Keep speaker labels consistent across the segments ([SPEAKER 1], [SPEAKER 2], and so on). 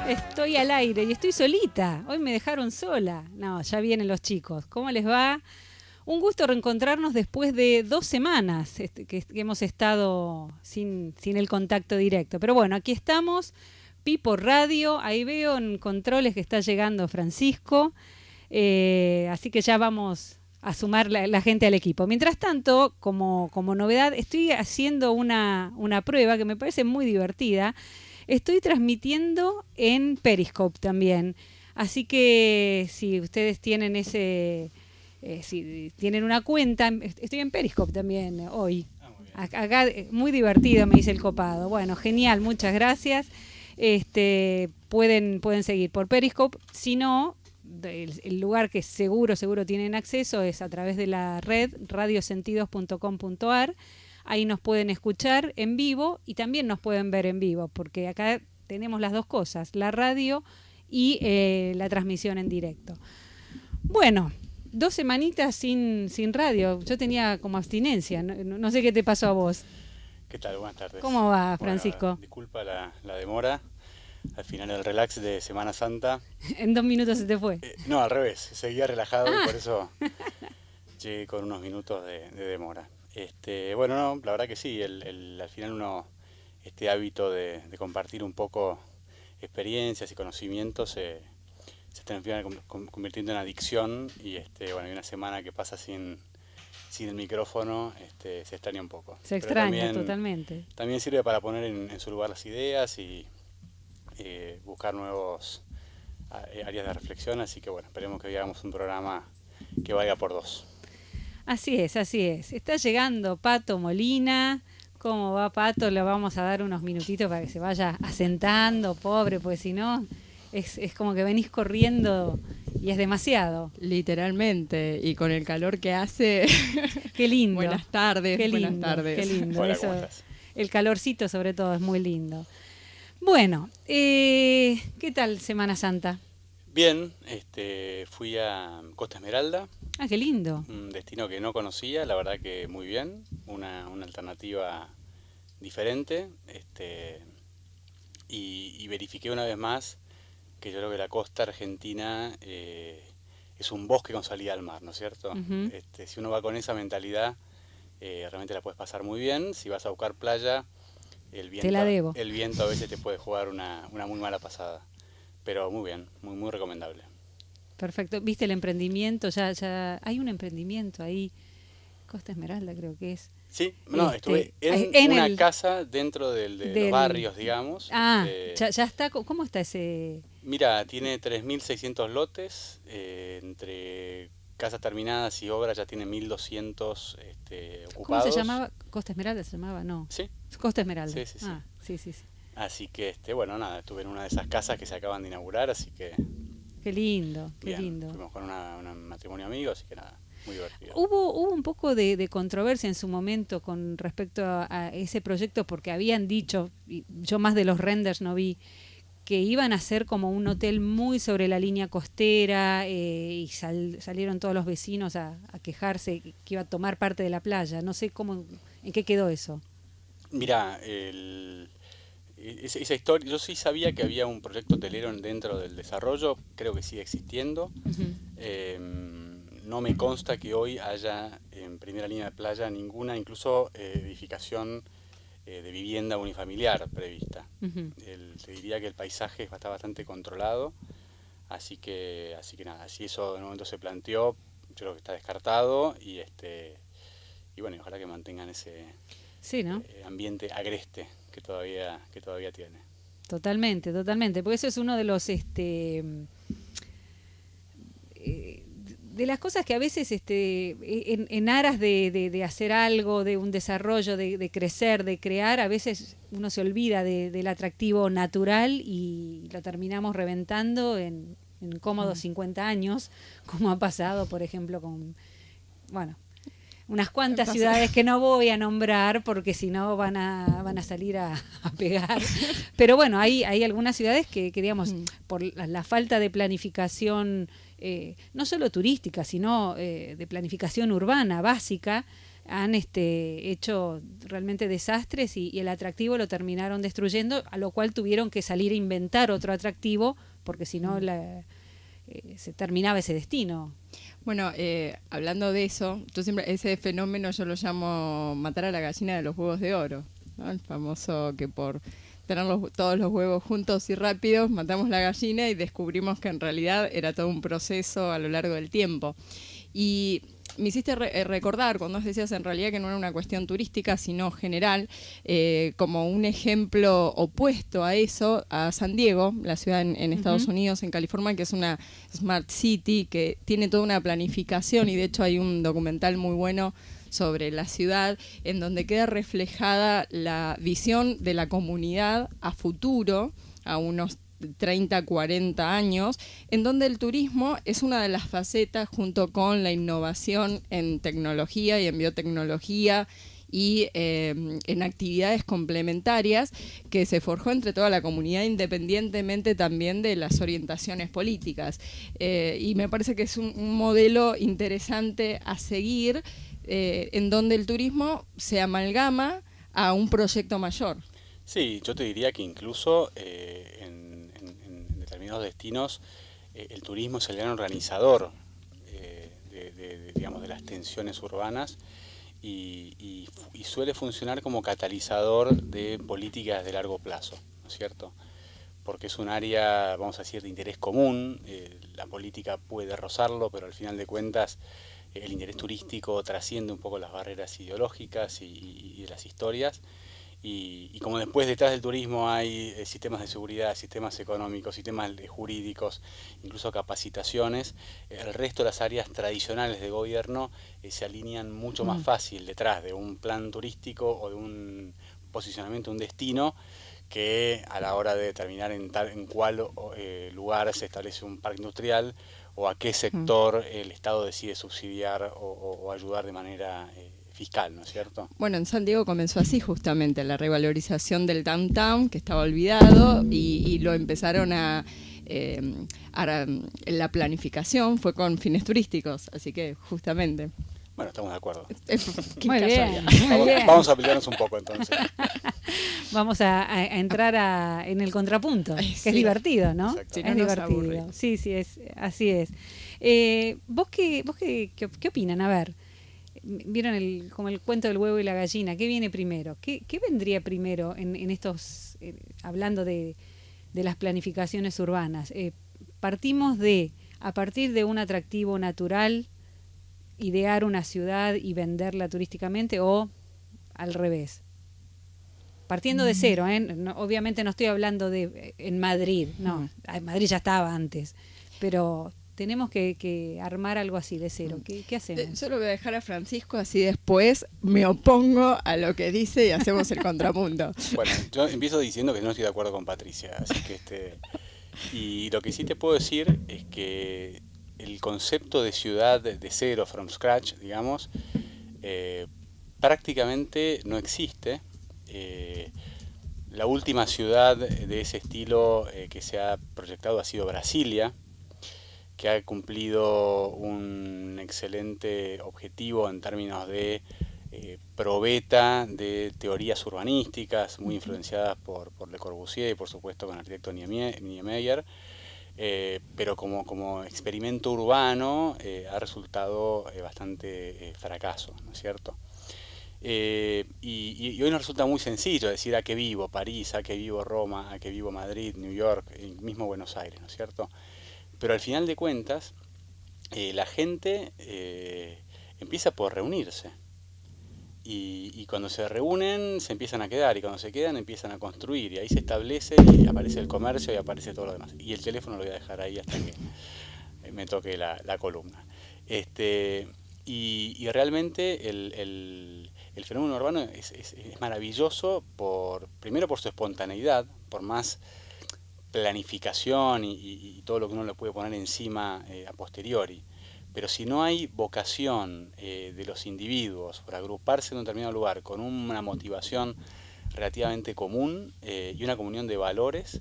[SPEAKER 1] Estoy al aire y estoy solita. Hoy me dejaron sola. No, ya vienen los chicos. ¿Cómo les va? Un gusto reencontrarnos después de 2 semanas que hemos estado sin el contacto directo. Pero bueno, aquí estamos, Pipo Radio. Ahí veo en controles que está llegando Francisco. Así que ya vamos a sumar la gente al equipo. Mientras tanto, como novedad, estoy haciendo una prueba que me parece muy divertida. Estoy transmitiendo en Periscope también. Así que si ustedes tienen si tienen una cuenta, estoy en Periscope también hoy. Acá muy divertido, me dice el copado. Bueno, genial, muchas gracias. Pueden seguir por Periscope. Si no, el lugar que seguro tienen acceso es a través de la red radiosentidos.com.ar. Ahí nos pueden escuchar en vivo y también nos pueden ver en vivo, porque acá tenemos las dos cosas, la radio y la transmisión en directo. Bueno, 2 semanitas sin radio. Yo tenía como abstinencia. No sé qué te pasó a vos.
[SPEAKER 2] ¿Qué tal? Buenas tardes.
[SPEAKER 1] ¿Cómo va, Francisco?
[SPEAKER 2] Bueno, disculpa la demora. Al final del relax de Semana Santa.
[SPEAKER 1] En 2 minutos se te fue.
[SPEAKER 2] No, al revés. Seguía relajado y por eso llegué con unos minutos de demora. Bueno, no, la verdad que sí. Al final uno, este hábito de compartir un poco experiencias y conocimientos se termina convirtiendo en adicción y bueno, hay una semana que pasa sin el micrófono, se extraña un poco.
[SPEAKER 1] Se extraña totalmente.
[SPEAKER 2] También sirve para poner en su lugar las ideas y buscar nuevos áreas de reflexión, así que bueno, esperemos que hagamos un programa que valga por 2.
[SPEAKER 1] Así es. Está llegando Pato Molina. ¿Cómo va, Pato? Le vamos a dar unos minutitos para que se vaya asentando, pobre, porque si no, es como que venís corriendo y es demasiado.
[SPEAKER 3] Literalmente, y con el calor que hace.
[SPEAKER 1] Qué lindo.
[SPEAKER 3] Buenas tardes.
[SPEAKER 1] Qué lindo,
[SPEAKER 3] buenas tardes.
[SPEAKER 1] Qué lindo.
[SPEAKER 2] Hola, ¿cómo estás?
[SPEAKER 1] El calorcito sobre todo es muy lindo. Bueno, ¿qué tal Semana Santa?
[SPEAKER 2] Bien, fui a Costa Esmeralda.
[SPEAKER 1] Ah, qué lindo.
[SPEAKER 2] Un destino que no conocía, la verdad que muy bien, una alternativa diferente, y verifiqué una vez más que yo creo que la costa argentina es un bosque con salida al mar, ¿no es cierto?
[SPEAKER 1] Uh-huh.
[SPEAKER 2] Si uno va con esa mentalidad, realmente la puedes pasar muy bien. Si vas a buscar playa, el viento a veces te puede jugar una muy mala pasada. Pero muy bien, muy recomendable.
[SPEAKER 1] Perfecto. ¿Viste el emprendimiento? Ya hay un emprendimiento ahí. Costa Esmeralda creo que es.
[SPEAKER 2] Sí, no, estuve en una casa dentro de los barrios, digamos.
[SPEAKER 1] Ah, ya está. ¿Cómo está ese?
[SPEAKER 2] Mira, tiene 3.600 lotes, entre casas terminadas y obras ya tiene 1.200 ocupados.
[SPEAKER 1] ¿Cómo se llamaba? ¿Costa Esmeralda se llamaba? No.
[SPEAKER 2] Sí.
[SPEAKER 1] Costa Esmeralda.
[SPEAKER 2] Sí.
[SPEAKER 1] Ah, sí.
[SPEAKER 2] Así que, bueno, nada, estuve en una de esas casas que se acaban de inaugurar, así que...
[SPEAKER 1] Qué lindo,
[SPEAKER 2] bien,
[SPEAKER 1] qué lindo.
[SPEAKER 2] Fuimos con un matrimonio amigo, así que nada, muy divertido.
[SPEAKER 1] Hubo un poco de controversia en su momento con respecto a ese proyecto, porque habían dicho, y yo más de los renders no vi, que iban a ser como un hotel muy sobre la línea costera, y salieron todos los vecinos a quejarse que iba a tomar parte de la playa. No sé en qué quedó eso.
[SPEAKER 2] Mirá, esa historia, yo sí sabía que había un proyecto hotelero dentro del desarrollo, creo que sigue existiendo.
[SPEAKER 1] Uh-huh.
[SPEAKER 2] No me consta que hoy haya en primera línea de playa ninguna, incluso edificación de vivienda unifamiliar prevista.
[SPEAKER 1] Uh-huh.
[SPEAKER 2] Te diría que el paisaje está bastante controlado, así que nada, si eso en un momento se planteó, yo creo que está descartado y bueno, y ojalá que mantengan ese ambiente agreste que todavía tiene.
[SPEAKER 1] Totalmente, porque eso es uno de los de las cosas que a veces en aras de hacer algo, de un desarrollo, de crecer, de crear, a veces uno se olvida del atractivo natural y lo terminamos reventando en cómodos 50 años, como ha pasado, por ejemplo, con unas cuantas ciudades que no voy a nombrar porque si no van a salir a pegar. Pero bueno, hay algunas ciudades que digamos, por la falta de planificación, no solo turística, sino de planificación urbana básica, han hecho realmente desastres y el atractivo lo terminaron destruyendo, a lo cual tuvieron que salir a inventar otro atractivo, porque si no se terminaba ese destino.
[SPEAKER 3] Bueno, hablando de eso, yo siempre ese fenómeno yo lo llamo matar a la gallina de los huevos de oro, ¿no? El famoso que por tener todos los huevos juntos y rápidos matamos la gallina y descubrimos que en realidad era todo un proceso a lo largo del tiempo. Y me hiciste recordar cuando vos decías en realidad que no era una cuestión turística, sino general, como un ejemplo opuesto a eso, a San Diego, la ciudad en Estados Unidos, en California, que es una Smart City, que tiene toda una planificación, y de hecho hay un documental muy bueno sobre la ciudad, en donde queda reflejada la visión de la comunidad a futuro, a unos 30, 40 años, en donde el turismo es una de las facetas junto con la innovación en tecnología y en biotecnología y en actividades complementarias que se forjó entre toda la comunidad independientemente también de las orientaciones políticas. Y me parece que es un modelo interesante a seguir, en donde el turismo se amalgama a un proyecto mayor.
[SPEAKER 2] Sí, yo te diría que incluso en determinados destinos el turismo es el gran organizador digamos, de las tensiones urbanas y suele funcionar como catalizador de políticas de largo plazo, ¿no es cierto? Porque es un área, vamos a decir, de interés común, la política puede rozarlo, pero al final de cuentas el interés turístico trasciende un poco las barreras ideológicas y de las historias. Y como después detrás del turismo hay sistemas de seguridad, sistemas económicos, sistemas jurídicos, incluso capacitaciones, el resto de las áreas tradicionales de gobierno se alinean mucho más fácil detrás de un plan turístico o de un posicionamiento, un destino, que a la hora de determinar en cuál lugar se establece un parque industrial o a qué sector el Estado decide subsidiar o ayudar de manera fiscal, ¿no es cierto?
[SPEAKER 3] Bueno, en San Diego comenzó así justamente la revalorización del downtown, que estaba olvidado, y lo empezaron la planificación fue con fines turísticos, así que justamente.
[SPEAKER 2] Bueno, estamos de acuerdo.
[SPEAKER 1] Muy bien,
[SPEAKER 2] vamos a pelearnos un poco entonces.
[SPEAKER 1] Vamos a entrar en el contrapunto, que es divertido, ¿no?
[SPEAKER 3] Si
[SPEAKER 1] es divertido. Sí, así es. ¿Vos qué opinan? A ver, vieron como el cuento del huevo y la gallina. ¿Qué viene primero? ¿Qué vendría primero en estos, hablando de las planificaciones urbanas? Partimos a partir de un atractivo natural, idear una ciudad y venderla turísticamente, o al revés. Partiendo de cero, no, obviamente no estoy hablando de en Madrid, no, en Madrid ya estaba antes, pero tenemos que armar algo así de cero. ¿Qué hacemos?
[SPEAKER 3] Yo lo voy a dejar a Francisco, así después me opongo a lo que dice y hacemos el contrapunto.
[SPEAKER 2] Bueno, yo empiezo diciendo que no estoy de acuerdo con Patricia, así que y lo que sí te puedo decir es que el concepto de ciudad de cero, from scratch, digamos, prácticamente no existe. La última ciudad de ese estilo que se ha proyectado ha sido Brasilia, que ha cumplido un excelente objetivo en términos de probeta de teorías urbanísticas muy influenciadas por Le Corbusier y por supuesto con el arquitecto Niemeyer, pero como experimento urbano ha resultado bastante fracaso, ¿no es cierto? Y hoy nos resulta muy sencillo decir a qué vivo París, a qué vivo Roma, a qué vivo Madrid, New York, mismo Buenos Aires, ¿no es cierto? Pero al final de cuentas, la gente empieza por reunirse. Y cuando se reúnen, se empiezan a quedar. Y cuando se quedan, empiezan a construir. Y ahí se establece y aparece el comercio y aparece todo lo demás. Y el teléfono lo voy a dejar ahí hasta que me toque la columna. Y realmente el fenómeno urbano es maravilloso, primero por su espontaneidad, por más planificación y todo lo que uno le puede poner encima a posteriori. Pero si no hay vocación de los individuos por agruparse en un determinado lugar con una motivación relativamente común y una comunión de valores,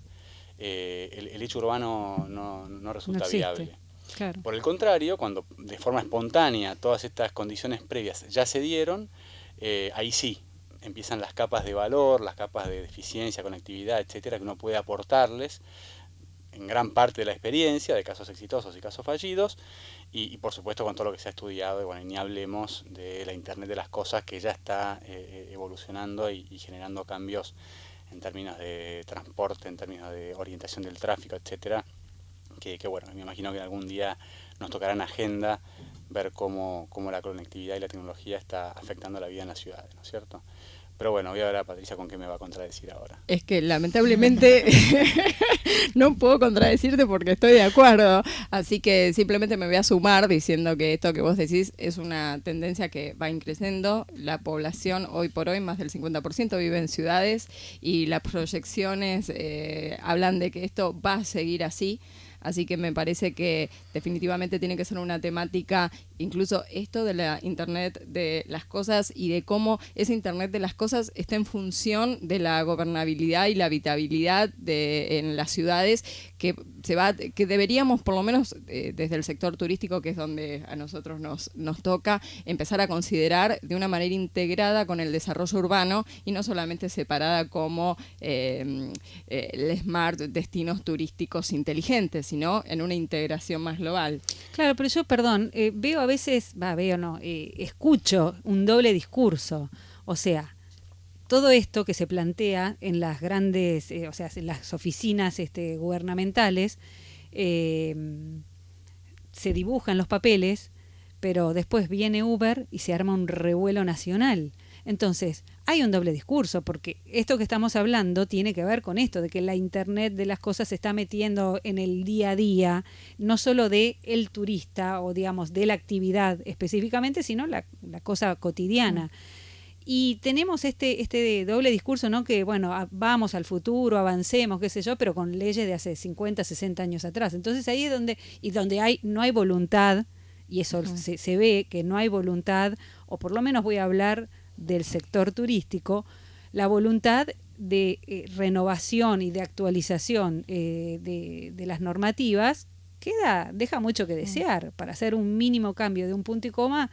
[SPEAKER 2] el hecho urbano no resulta viable.
[SPEAKER 1] Claro.
[SPEAKER 2] Por el contrario, cuando de forma espontánea todas estas condiciones previas ya se dieron, ahí sí empiezan las capas de valor, las capas de eficiencia, conectividad, etcétera, que uno puede aportarles en gran parte de la experiencia, de casos exitosos y casos fallidos, y por supuesto con todo lo que se ha estudiado, y bueno, ni hablemos de la Internet de las cosas, que ya está evolucionando y generando cambios en términos de transporte, en términos de orientación del tráfico, etcétera, que bueno, me imagino que algún día nos tocará en agenda ver cómo la conectividad y la tecnología está afectando la vida en las ciudades, ¿no es cierto? Pero bueno, voy a ver a Patricia con qué me va a contradecir ahora.
[SPEAKER 3] Es que lamentablemente no puedo contradecirte porque estoy de acuerdo, así que simplemente me voy a sumar diciendo que esto que vos decís es una tendencia que va creciendo. La población hoy por hoy, más del 50% vive en ciudades y las proyecciones hablan de que esto va a seguir así. Así que me parece que definitivamente tiene que ser una temática, incluso esto de la Internet de las cosas y de cómo ese Internet de las cosas está en función de la gobernabilidad y la habitabilidad en las ciudades, que deberíamos, por lo menos desde el sector turístico, que es donde a nosotros nos toca, empezar a considerar de una manera integrada con el desarrollo urbano y no solamente separada como el smart destinos turísticos inteligentes, sino en una integración más global.
[SPEAKER 1] Claro, pero yo, perdón, veo a veces, escucho un doble discurso. O sea, todo esto que se plantea en las grandes, en las oficinas gubernamentales, se dibuja en los papeles, pero después viene Uber y se arma un revuelo nacional. Entonces, hay un doble discurso, porque esto que estamos hablando tiene que ver con esto, de que la Internet de las cosas se está metiendo en el día a día, no solo de el turista o digamos de la actividad específicamente, sino la cosa cotidiana. Y tenemos este doble discurso, ¿no? Que bueno, vamos al futuro, avancemos, qué sé yo, pero con leyes de hace 50, 60 años atrás. Entonces ahí es donde no hay voluntad, y eso se ve que no hay voluntad, o por lo menos voy a hablar del sector turístico, la voluntad de renovación y de actualización de las normativas deja mucho que desear. Para hacer un mínimo cambio de un punto y coma,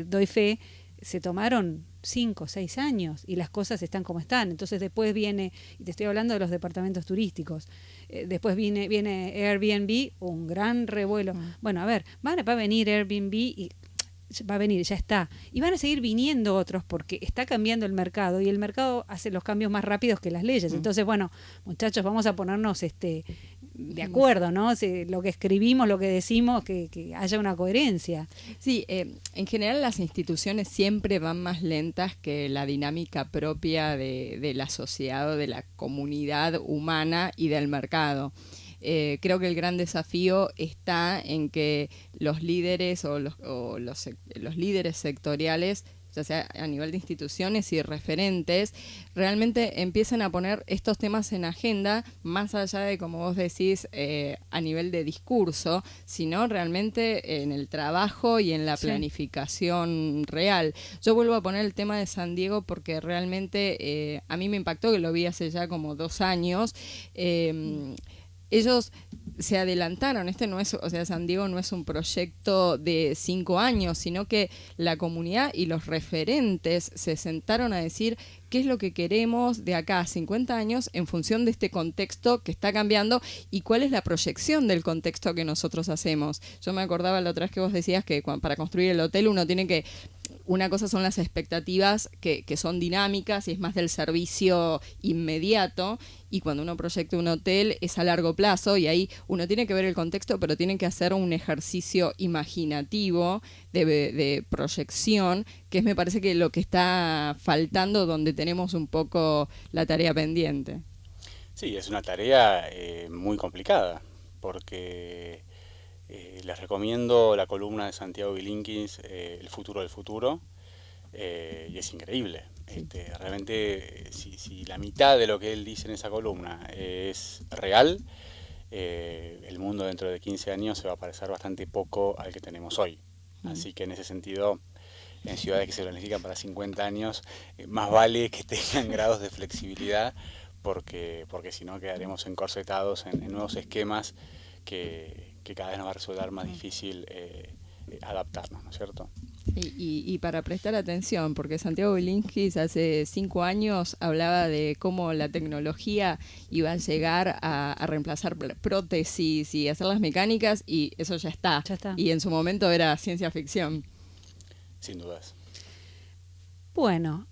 [SPEAKER 1] doy fe, se tomaron 5 o 6 años y las cosas están como están. Entonces después viene, y te estoy hablando de los departamentos turísticos, después viene Airbnb, un gran revuelo. Bueno, a ver, va a venir Airbnb y va a venir, ya está. Y van a seguir viniendo otros porque está cambiando el mercado y el mercado hace los cambios más rápidos que las leyes. Entonces, bueno, muchachos, vamos a ponernos de acuerdo, ¿no? Lo que escribimos, lo que decimos, que haya una coherencia.
[SPEAKER 3] Sí, en general las instituciones siempre van más lentas que la dinámica propia de la sociedad o de la comunidad humana y del mercado. Creo que el gran desafío está en que los líderes o los líderes sectoriales, ya sea a nivel de instituciones y referentes, realmente empiecen a poner estos temas en agenda, más allá de, como vos decís, a nivel de discurso, sino realmente en el trabajo y en la planificación real. Yo vuelvo a poner el tema de San Diego porque realmente a mí me impactó, que lo vi hace ya como 2 años. Ellos se adelantaron, San Diego no es un proyecto de 5 años, sino que la comunidad y los referentes se sentaron a decir qué es lo que queremos de acá a 50 años en función de este contexto que está cambiando y cuál es la proyección del contexto que nosotros hacemos. Yo me acordaba la otra vez que vos decías que para construir el hotel uno tiene que... Una cosa son las expectativas que son dinámicas y es más del servicio inmediato, y cuando uno proyecta un hotel es a largo plazo y ahí uno tiene que ver el contexto, pero tiene que hacer un ejercicio imaginativo de proyección, que es, me parece, que lo que está faltando, donde tenemos un poco la tarea pendiente.
[SPEAKER 2] Sí, es una tarea muy complicada, porque... les recomiendo la columna de Santiago Bilinkins, El futuro del futuro, y es increíble. Sí. Realmente, si la mitad de lo que él dice en esa columna es real, el mundo dentro de 15 años se va a parecer bastante poco al que tenemos hoy. Así que en ese sentido, en ciudades que se planifican para 50 años, más vale que tengan grados de flexibilidad, porque si no quedaremos encorsetados en nuevos esquemas que que cada vez nos va a resultar más difícil adaptarnos, ¿no es cierto?
[SPEAKER 3] Y para prestar atención, porque Santiago Bilinskis hace 5 años hablaba de cómo la tecnología iba a llegar a reemplazar prótesis y hacer las mecánicas, y eso ya está.
[SPEAKER 1] Ya está.
[SPEAKER 3] Y en su momento era ciencia ficción.
[SPEAKER 2] Sin dudas.
[SPEAKER 1] Bueno,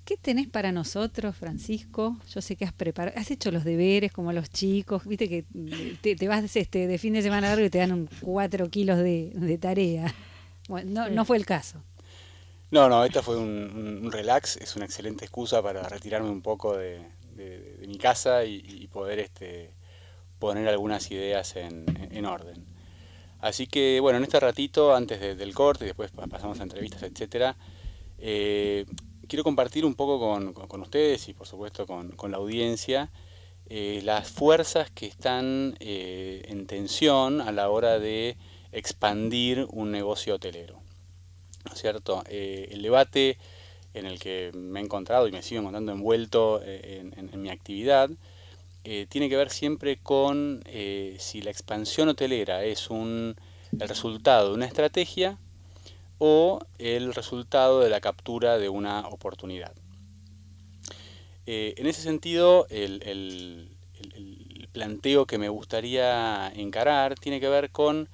[SPEAKER 1] ¿qué tenés para nosotros, Francisco? Yo sé que has hecho los deberes como los chicos, viste que te vas de fin de semana largo y te dan 4 kilos de tarea. Bueno, no fue el caso.
[SPEAKER 2] No, esta fue un relax, es una excelente excusa para retirarme un poco de mi casa y poder poner algunas ideas en orden. Así que bueno, en este ratito, antes del corte, y después pasamos a entrevistas, etcétera, quiero compartir un poco con ustedes y por supuesto con la audiencia las fuerzas que están en tensión a la hora de expandir un negocio hotelero, ¿no es cierto? El debate en el que me he encontrado y me sigo encontrando envuelto en mi actividad tiene que ver siempre con si la expansión hotelera es el resultado de una estrategia o el resultado de la captura de una oportunidad. En ese sentido, el planteo que me gustaría encarar tiene que ver con,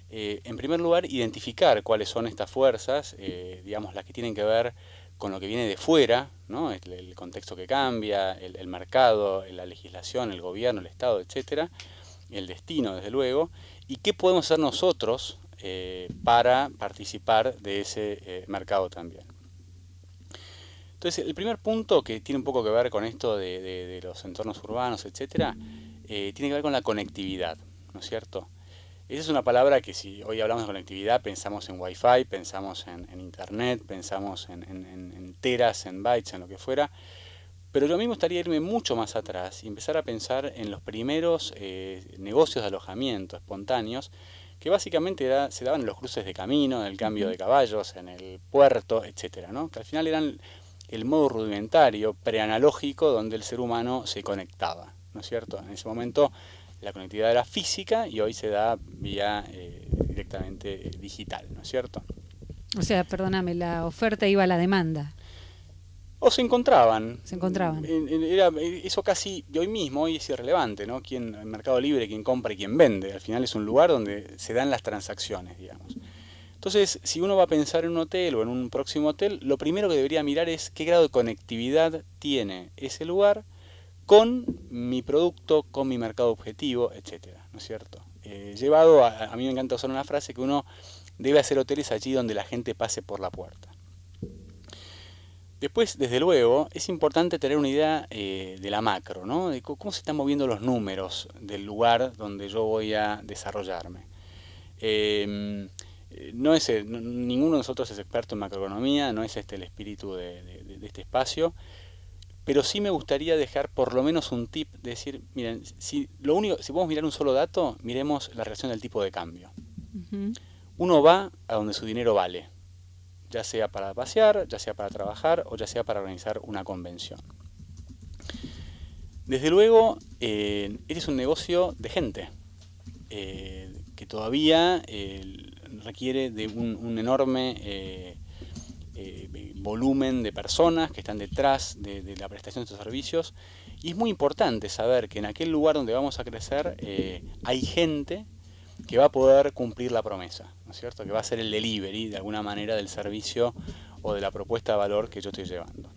[SPEAKER 2] en primer lugar, identificar cuáles son estas fuerzas, digamos, las que tienen que ver con lo que viene de fuera, ¿no? El contexto que cambia, el mercado, la legislación, el gobierno, el Estado, etcétera, el destino, desde luego, y qué podemos hacer nosotros para participar de ese mercado también. Entonces, el primer punto que tiene un poco que ver con esto de los entornos urbanos, etcétera, tiene que ver con la conectividad, ¿no es cierto? Esa es una palabra que si hoy hablamos de conectividad pensamos en Wi-Fi, pensamos en Internet, pensamos en teras, en bytes, en lo que fuera, pero yo a mí me gustaría irme mucho más atrás y empezar a pensar en los primeros negocios de alojamiento espontáneos que básicamente se daban en los cruces de camino, en el cambio de caballos, en el puerto, etcétera, ¿no? Que al final eran el modo rudimentario, preanalógico, donde el ser humano se conectaba, ¿no es cierto? En ese momento la conectividad era física y hoy se da vía directamente digital, ¿no es cierto?
[SPEAKER 1] O sea, perdóname, la oferta iba a la demanda.
[SPEAKER 2] O se encontraban.
[SPEAKER 1] Se encontraban.
[SPEAKER 2] Eso casi de hoy mismo, hoy es irrelevante, ¿no? El mercado libre, quién compra y quién vende. Al final es un lugar donde se dan las transacciones, digamos. Entonces, si uno va a pensar en un hotel o en un próximo hotel, lo primero que debería mirar es qué grado de conectividad tiene ese lugar con mi producto, con mi mercado objetivo, etcétera, ¿no es cierto? Llevado a mí me encanta usar una frase que uno debe hacer hoteles allí donde la gente pase por la puerta. Después, desde luego, es importante tener una idea de la macro, ¿no? De cómo se están moviendo los números del lugar donde yo voy a desarrollarme. Ninguno de nosotros es experto en macroeconomía, no es este el espíritu de este espacio, pero sí me gustaría dejar por lo menos un tip de decir, miren, si podemos mirar un solo dato, miremos la relación del tipo de cambio.
[SPEAKER 1] Uh-huh.
[SPEAKER 2] Uno va a donde su dinero vale, ya sea para pasear, ya sea para trabajar o ya sea para organizar una convención. Desde luego, este es un negocio de gente, que todavía requiere de un enorme volumen de personas que están detrás de la prestación de estos servicios, y es muy importante saber que en aquel lugar donde vamos a crecer hay gente que va a poder cumplir la promesa, ¿no es cierto? Que va a ser el delivery de alguna manera del servicio o de la propuesta de valor que yo estoy llevando.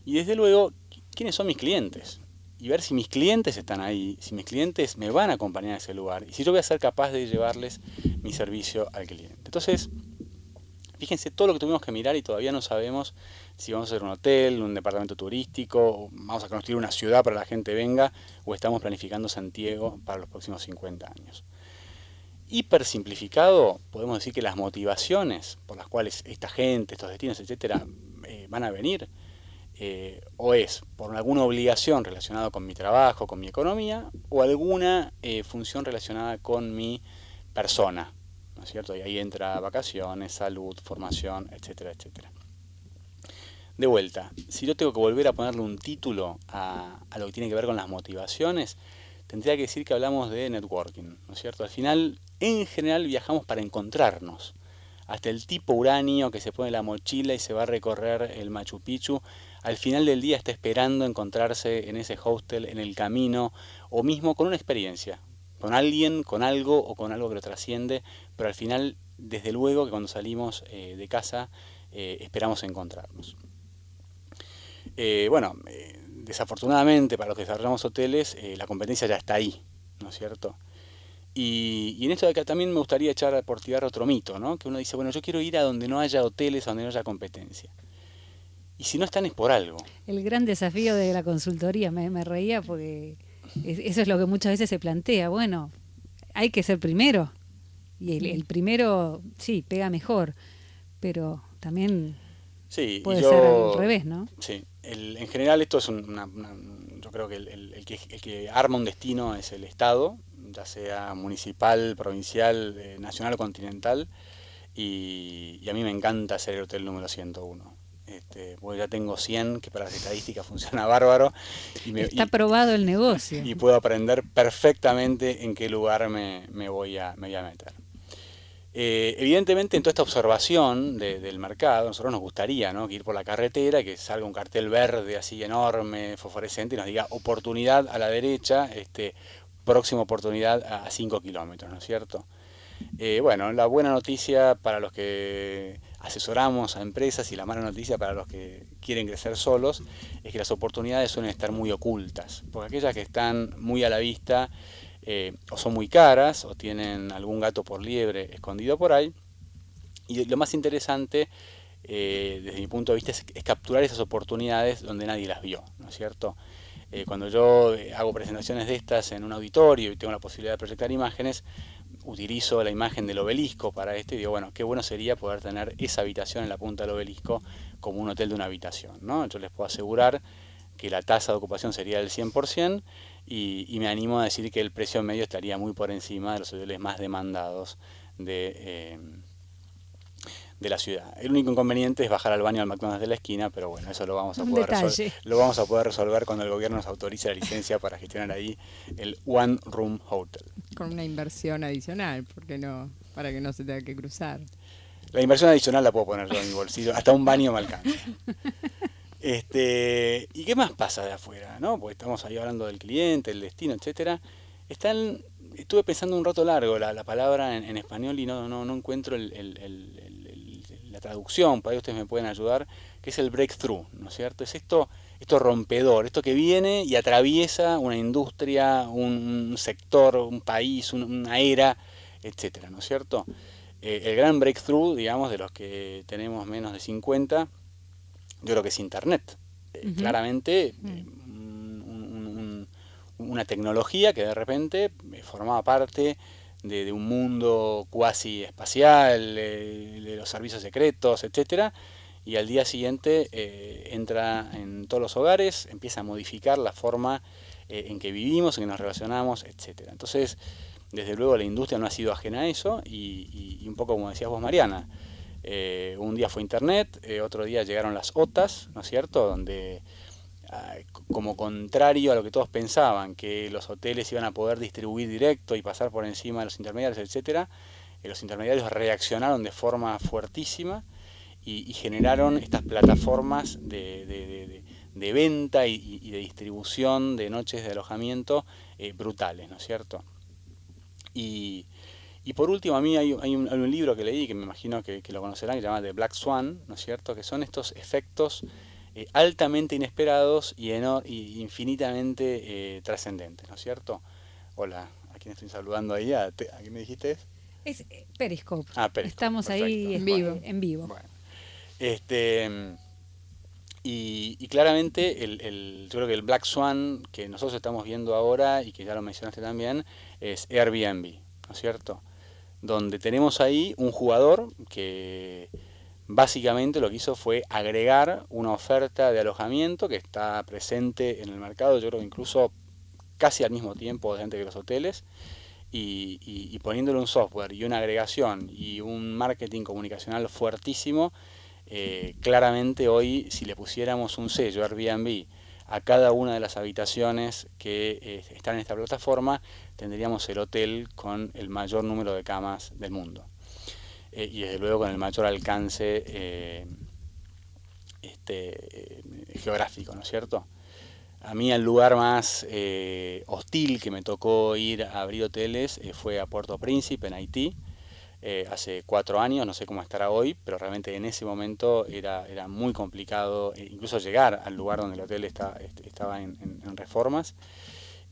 [SPEAKER 2] Y desde luego, ¿quiénes son mis clientes? Y ver si mis clientes están ahí, si mis clientes me van a acompañar a ese lugar y si yo voy a ser capaz de llevarles mi servicio al cliente. Entonces, fíjense todo lo que tuvimos que mirar y todavía no sabemos si vamos a hacer un hotel, un departamento turístico, o vamos a construir una ciudad para que la gente venga, o estamos planificando Santiago para los próximos 50 años. Hiper simplificado, podemos decir que las motivaciones por las cuales esta gente, estos destinos, etcétera, van a venir, o es por alguna obligación relacionada con mi trabajo, con mi economía, o alguna función relacionada con mi persona, ¿no es cierto? Y ahí entra vacaciones, salud, formación, etcétera, etcétera. De vuelta, si yo tengo que volver a ponerle un título a lo que tiene que ver con las motivaciones, tendría que decir que hablamos de networking, ¿no es cierto? Al final, en general, viajamos para encontrarnos. Hasta el tipo uranio que se pone la mochila y se va a recorrer el Machu Picchu, al final del día está esperando encontrarse en ese hostel, en el camino, o mismo con una experiencia, con alguien, con algo o con algo que lo trasciende, pero al final, desde luego que cuando salimos de casa, esperamos encontrarnos. Desafortunadamente para los que desarrollamos hoteles, la competencia ya está ahí, ¿no es cierto? Y en esto de acá también me gustaría echar por tierra otro mito, ¿no? Que uno dice, bueno, yo quiero ir a donde no haya hoteles, a donde no haya competencia. Y si no están es por algo.
[SPEAKER 1] El gran desafío de la consultoría, me reía porque eso es lo que muchas veces se plantea. Bueno, hay que ser primero. Y el primero, sí, pega mejor, pero también
[SPEAKER 2] Sí,
[SPEAKER 1] puede ser al revés, ¿no?
[SPEAKER 2] Sí, en general esto es yo creo que el que arma un destino es el Estado, ya sea municipal, provincial, nacional o continental, y a mí me encanta hacer el hotel número 101. Porque ya tengo 100, que para las estadísticas funciona bárbaro.
[SPEAKER 1] Está probado el negocio.
[SPEAKER 2] Y puedo aprender perfectamente en qué lugar me voy a meter. Evidentemente en toda esta observación del mercado, a nosotros nos gustaría, ¿no?, que ir por la carretera, que salga un cartel verde así enorme, fosforescente, y nos diga oportunidad a la derecha, próxima oportunidad a 5 kilómetros, ¿no es cierto? Bueno, la buena noticia para los que asesoramos a empresas y la mala noticia para los que quieren crecer solos es que las oportunidades suelen estar muy ocultas, porque aquellas que están muy a la vista o son muy caras o tienen algún gato por liebre escondido por ahí. Y lo más interesante, desde mi punto de vista, es capturar esas oportunidades donde nadie las vio, ¿no es cierto? Cuando yo hago presentaciones de estas en un auditorio y tengo la posibilidad de proyectar imágenes, utilizo la imagen del obelisco para esto y digo, bueno, qué bueno sería poder tener esa habitación en la punta del obelisco como un hotel de una habitación, ¿no? Yo les puedo asegurar que la tasa de ocupación sería del 100% y me animo a decir que el precio medio estaría muy por encima de los hoteles más demandados de la ciudad. El único inconveniente es bajar al baño al McDonald's de la esquina, pero bueno, eso lo vamos a poder resolver cuando el gobierno nos autorice la licencia para gestionar ahí el One Room Hotel.
[SPEAKER 3] Con una inversión adicional, porque no, para que no se tenga que cruzar.
[SPEAKER 2] La inversión adicional la puedo poner yo en mi bolsillo, hasta un baño me alcanza. ¿Y qué más pasa de afuera, ¿no? Porque estamos ahí hablando del cliente, el destino, etcétera. Estuve pensando un rato largo la palabra en español y no encuentro la traducción, por ahí ustedes me pueden ayudar, que es el breakthrough, ¿no es cierto? Es esto rompedor, esto que viene y atraviesa una industria, un sector, un país, una era, etcétera, ¿no es cierto? El gran breakthrough, digamos, de los que tenemos menos de 50, yo creo que es Internet. Claramente, una tecnología que de repente formaba parte de un mundo cuasi espacial, de los servicios secretos, etcétera, y al día siguiente entra en todos los hogares, empieza a modificar la forma en que vivimos, en que nos relacionamos, etcétera. Entonces, desde luego la industria no ha sido ajena a eso y un poco como decías vos, Mariana, un día fue Internet, otro día llegaron las OTAs, ¿no es cierto?, donde como contrario a lo que todos pensaban, que los hoteles iban a poder distribuir directo y pasar por encima de los intermediarios, etcétera, los intermediarios reaccionaron de forma fuertísima y generaron estas plataformas de venta y de distribución de noches de alojamiento brutales, ¿no es cierto? Y por último, a mí hay un libro que leí, que me imagino que lo conocerán, que se llama The Black Swan, ¿no es cierto?, que son estos efectos altamente inesperados y infinitamente trascendentes, ¿no es cierto? Hola, ¿a quién estoy saludando ahí? ¿A quién me dijiste?
[SPEAKER 1] Es Periscope.
[SPEAKER 2] Periscope.
[SPEAKER 1] Estamos
[SPEAKER 2] perfecto.
[SPEAKER 1] ahí en vivo.
[SPEAKER 2] Bueno, y claramente yo creo que el Black Swan que nosotros estamos viendo ahora y que ya lo mencionaste también es Airbnb, ¿no es cierto? Donde tenemos ahí un jugador que básicamente lo que hizo fue agregar una oferta de alojamiento que está presente en el mercado, yo creo que incluso casi al mismo tiempo de antes que los hoteles, y poniéndole un software y una agregación y un marketing comunicacional fuertísimo, claramente hoy si le pusiéramos un sello Airbnb a cada una de las habitaciones que están en esta plataforma tendríamos el hotel con el mayor número de camas del mundo. Y desde luego con el mayor alcance geográfico, ¿no es cierto? A mí el lugar más hostil que me tocó ir a abrir hoteles fue a Puerto Príncipe, en Haití, hace 4 años, no sé cómo estará hoy, pero realmente en ese momento era muy complicado incluso llegar al lugar donde el hotel estaba en reformas.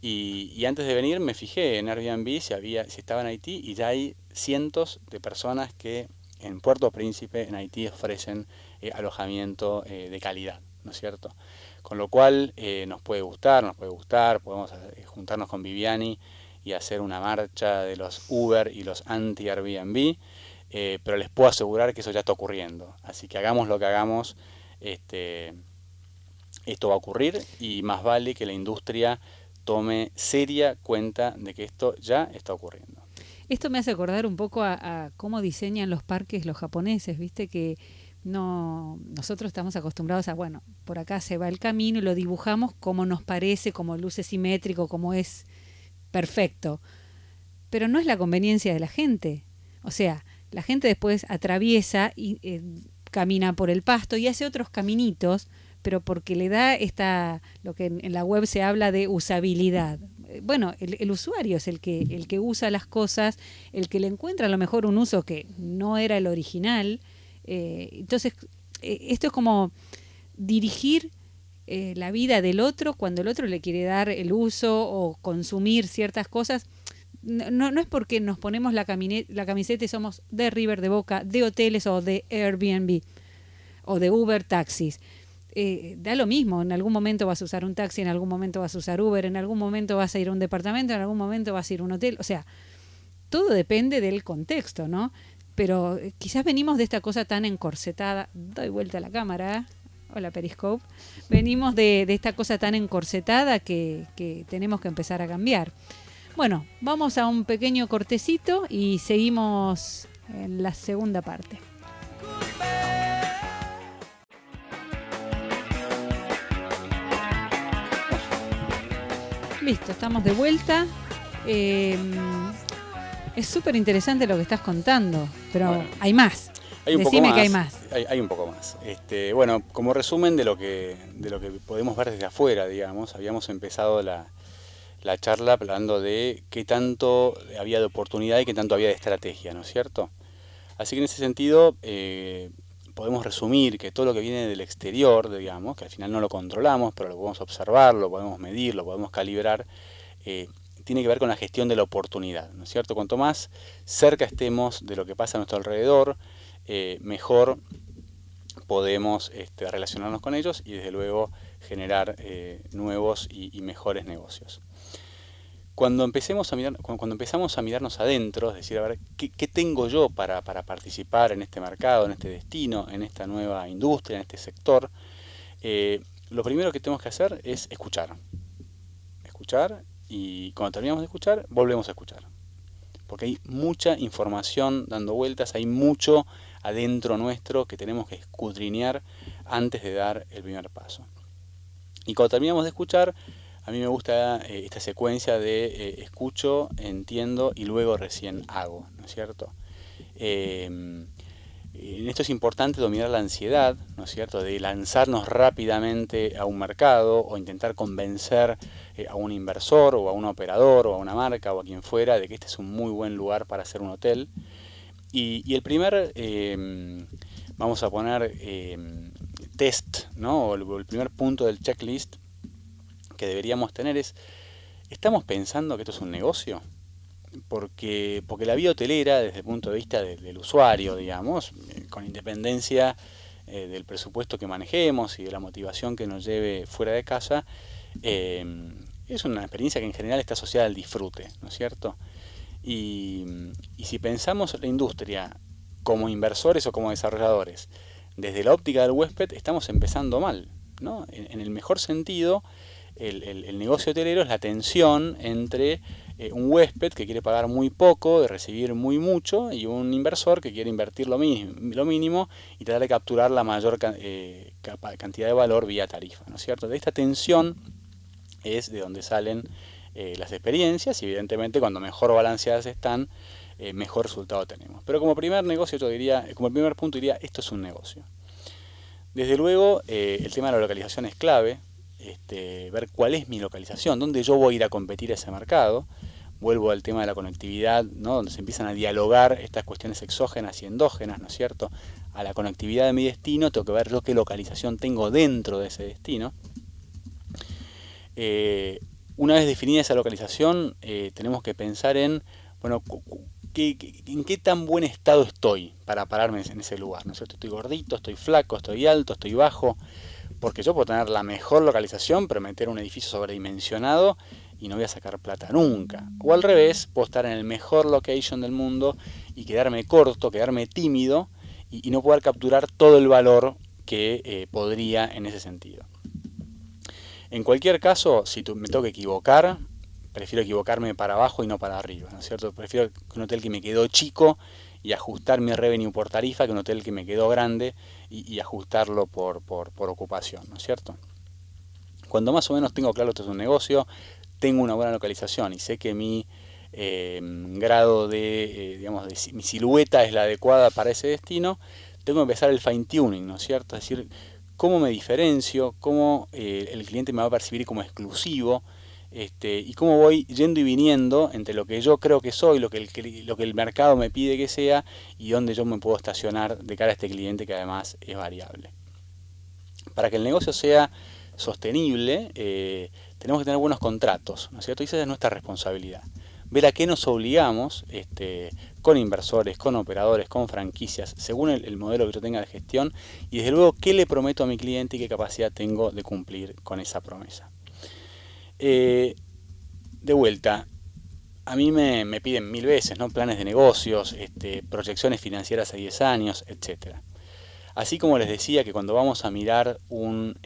[SPEAKER 2] Y antes de venir me fijé en Airbnb si estaba en Haití, y ya hay cientos de personas que en Puerto Príncipe, en Haití, ofrecen alojamiento de calidad, ¿no es cierto? Con lo cual nos puede gustar, podemos juntarnos con Viviani y hacer una marcha de los Uber y los anti-Airbnb, pero les puedo asegurar que eso ya está ocurriendo. Así que hagamos lo que hagamos, esto va a ocurrir, y más vale que la industria tome seria cuenta de que esto ya está ocurriendo.
[SPEAKER 1] Esto me hace acordar un poco a cómo diseñan los parques los japoneses, viste que nosotros estamos acostumbrados a, bueno, por acá se va el camino y lo dibujamos como nos parece, como luce simétrico, como es perfecto. Pero no es la conveniencia de la gente. O sea, la gente después atraviesa y camina por el pasto y hace otros caminitos, pero porque le da lo que en la web se habla de usabilidad. Bueno, el usuario es el que usa las cosas, el que le encuentra a lo mejor un uso que no era el original. Entonces, esto es como dirigir la vida del otro cuando el otro le quiere dar el uso o consumir ciertas cosas. No es porque nos ponemos la camiseta y somos de River, de Boca, de hoteles o de Airbnb o de Uber taxis. Da lo mismo, en algún momento vas a usar un taxi, en algún momento vas a usar Uber, en algún momento vas a ir a un departamento, en algún momento vas a ir a un hotel. O sea, todo depende del contexto, ¿no? Pero quizás venimos de esta cosa tan encorsetada. Doy vuelta a la cámara. Hola, Periscope. Venimos de esta cosa tan encorsetada que tenemos que empezar a cambiar. Bueno, vamos a un pequeño cortecito y seguimos en la segunda parte. Listo, estamos de vuelta. Es súper interesante lo que estás contando, pero bueno, hay más. Decime que hay más.
[SPEAKER 2] Hay un poco más. Bueno, como resumen de lo que podemos ver desde afuera, digamos, habíamos empezado la charla hablando de qué tanto había de oportunidad y qué tanto había de estrategia, ¿no es cierto? Así que en ese sentido podemos resumir que todo lo que viene del exterior, digamos, que al final no lo controlamos, pero lo podemos observar, lo podemos medir, lo podemos calibrar, tiene que ver con la gestión de la oportunidad, ¿no es cierto? Cuanto más cerca estemos de lo que pasa a nuestro alrededor, mejor podemos relacionarnos con ellos y desde luego generar nuevos y mejores negocios. Cuando empezamos a mirarnos adentro, es decir, a ver, ¿qué tengo yo para participar en este mercado, en este destino, en esta nueva industria, en este sector? Lo primero que tenemos que hacer es escuchar. Escuchar, y cuando terminamos de escuchar, volvemos a escuchar. Porque hay mucha información dando vueltas, hay mucho adentro nuestro que tenemos que escudriñar antes de dar el primer paso. Y cuando terminamos de escuchar, a mí me gusta esta secuencia de escucho, entiendo y luego recién hago, ¿no es cierto? En esto es importante dominar la ansiedad, ¿no es cierto?, de lanzarnos rápidamente a un mercado o intentar convencer a un inversor o a un operador o a una marca o a quien fuera de que este es un muy buen lugar para hacer un hotel. Y el primer, vamos a poner test, ¿no?, o el primer punto del checklist que deberíamos tener es, ¿estamos pensando que esto es un negocio? Porque la vida hotelera, desde el punto de vista del usuario, digamos, con independencia del presupuesto que manejemos y de la motivación que nos lleve fuera de casa, es una experiencia que en general está asociada al disfrute, ¿no es cierto? Y si pensamos la industria como inversores o como desarrolladores, desde la óptica del huésped, estamos empezando mal, ¿no? En el mejor sentido, el negocio hotelero es la tensión entre un huésped que quiere pagar muy poco y recibir muy mucho, y un inversor que quiere invertir lo mínimo y tratar de capturar la mayor cantidad de valor vía tarifa, ¿no es cierto? De esta tensión es de donde salen las experiencias, y evidentemente cuando mejor balanceadas están, mejor resultado tenemos. Pero como primer negocio, yo diría, como primer punto diría, esto es un negocio. Desde luego, el tema de la localización es clave. Ver cuál es mi localización, dónde yo voy a ir a competir a ese mercado. Vuelvo al tema de la conectividad, ¿no? Donde se empiezan a dialogar estas cuestiones exógenas y endógenas, ¿no es cierto? A la conectividad de mi destino, tengo que ver yo qué localización tengo dentro de ese destino. Una vez definida esa localización, tenemos que pensar en, bueno, en qué tan buen estado estoy para pararme en ese lugar, ¿no es cierto? Estoy gordito, estoy flaco, estoy alto, estoy bajo. Porque yo puedo tener la mejor localización, pero meter un edificio sobredimensionado y no voy a sacar plata nunca. O al revés, puedo estar en el mejor location del mundo y quedarme corto, quedarme tímido y no poder capturar todo el valor que podría en ese sentido. En cualquier caso, si me tengo que equivocar, prefiero equivocarme para abajo y no para arriba, ¿no es cierto? Prefiero un hotel que me quedó chico y ajustar mi revenue por tarifa que un hotel que me quedó grande y ajustarlo por ocupación, ¿no es cierto? Cuando más o menos tengo claro que esto es un negocio, tengo una buena localización y sé que mi grado de, digamos, mi silueta es la adecuada para ese destino, tengo que empezar el fine tuning, ¿no es cierto? Es decir, cómo me diferencio, cómo el cliente me va a percibir como exclusivo, y cómo voy yendo y viniendo entre lo que yo creo que soy, lo que el mercado me pide que sea, y dónde yo me puedo estacionar de cara a este cliente que además es variable. Para que el negocio sea sostenible, tenemos que tener buenos contratos, ¿no es cierto? Y esa es nuestra responsabilidad. Ver a qué nos obligamos, con inversores, con operadores, con franquicias, según el modelo que yo tenga de gestión, y desde luego qué le prometo a mi cliente y qué capacidad tengo de cumplir con esa promesa. De vuelta, a mí me piden 1000 veces, ¿no? Planes de negocios, proyecciones financieras a 10 años, etc. Así como les decía que cuando vamos a mirar un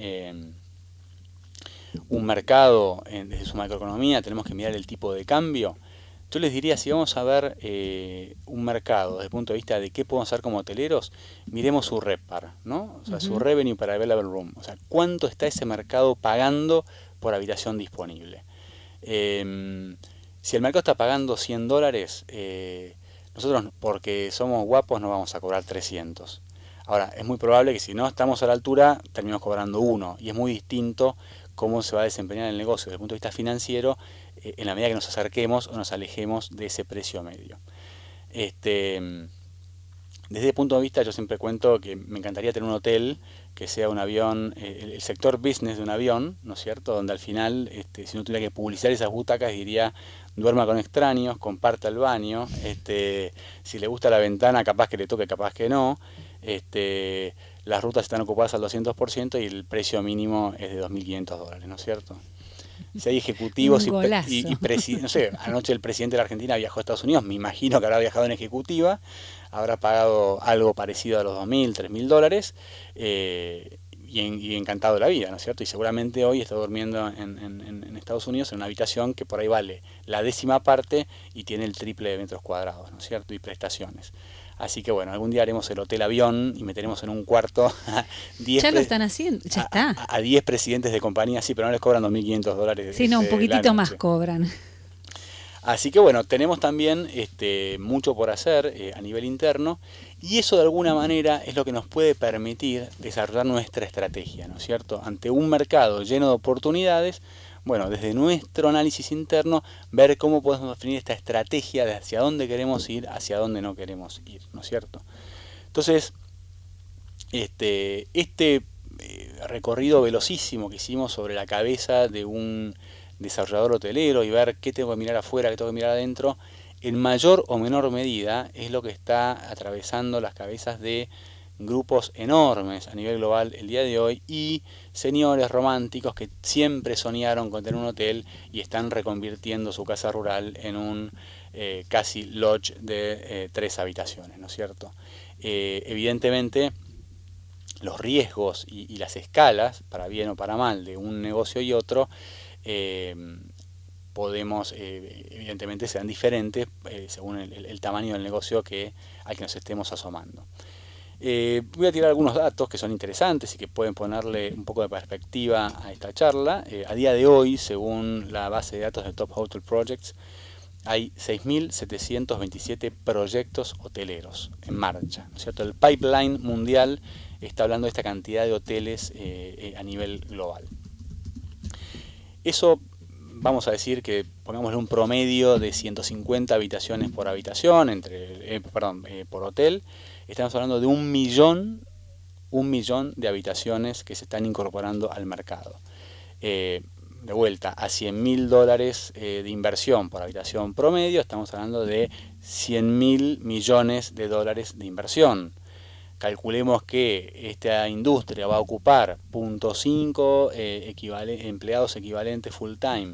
[SPEAKER 2] mercado desde su macroeconomía tenemos que mirar el tipo de cambio, yo les diría, si vamos a ver un mercado desde el punto de vista de qué podemos hacer como hoteleros, miremos su RevPAR, ¿no? O sea, su Revenue per Available Room. O sea, cuánto está ese mercado pagando por habitación disponible. Si el mercado está pagando $100, nosotros porque somos guapos no vamos a cobrar 300. Ahora, es muy probable que si no estamos a la altura, terminemos cobrando 1. Y es muy distinto cómo se va a desempeñar el negocio desde el punto de vista financiero en la medida que nos acerquemos o nos alejemos de ese precio medio. Desde ese punto de vista yo siempre cuento que me encantaría tener un hotel que sea un avión, el sector business de un avión, ¿no es cierto? Donde al final, si no tuviera que publicitar esas butacas, diría, duerma con extraños, comparta el baño, si le gusta la ventana, capaz que le toque, capaz que no, las rutas están ocupadas al 200% y el precio mínimo es de $2.500, ¿no es cierto? Si hay ejecutivos no sé, anoche el presidente de la Argentina viajó a Estados Unidos, me imagino que habrá viajado en ejecutiva, habrá pagado algo parecido a los $2.000, $3.000, y encantado de la vida, ¿no es cierto? Y seguramente hoy está durmiendo en Estados Unidos en una habitación que por ahí vale la 10ª parte y tiene el triple de metros cuadrados, ¿no es cierto? Y prestaciones. Así que bueno, algún día haremos el hotel avión y meteremos en un cuarto a 10
[SPEAKER 1] ya lo están haciendo, ya está.
[SPEAKER 2] A 10 presidentes de compañía, sí, pero no les cobran $2.500.
[SPEAKER 1] Sí, no, un poquitito más cobran.
[SPEAKER 2] Así que bueno, tenemos también mucho por hacer a nivel interno, y eso de alguna manera es lo que nos puede permitir desarrollar nuestra estrategia, ¿no es cierto? Ante un mercado lleno de oportunidades, bueno, desde nuestro análisis interno, ver cómo podemos definir esta estrategia de hacia dónde queremos ir, hacia dónde no queremos ir, ¿no es cierto? Entonces, recorrido velocísimo que hicimos sobre la cabeza de un desarrollador hotelero y ver qué tengo que mirar afuera, qué tengo que mirar adentro, en mayor o menor medida es lo que está atravesando las cabezas de grupos enormes a nivel global el día de hoy, y señores románticos que siempre soñaron con tener un hotel y están reconvirtiendo su casa rural en un casi lodge de 3 habitaciones, ¿no es cierto? Evidentemente los riesgos y las escalas, para bien o para mal, de un negocio y otro, podemos, evidentemente serán diferentes según el tamaño del negocio al que nos estemos asomando. Voy a tirar algunos datos que son interesantes y que pueden ponerle un poco de perspectiva a esta charla. A día de hoy, según la base de datos de Top Hotel Projects, hay 6.727 proyectos hoteleros en marcha, ¿no es cierto? El pipeline mundial está hablando de esta cantidad de hoteles a nivel global. Eso, vamos a decir que pongámosle un promedio de 150 habitaciones por habitación, por hotel. Estamos hablando de un millón de habitaciones que se están incorporando al mercado. De vuelta, a $100.000 de inversión por habitación promedio, estamos hablando de 100.000 millones de dólares de inversión. Calculemos que esta industria va a ocupar 0.5 empleados equivalentes full time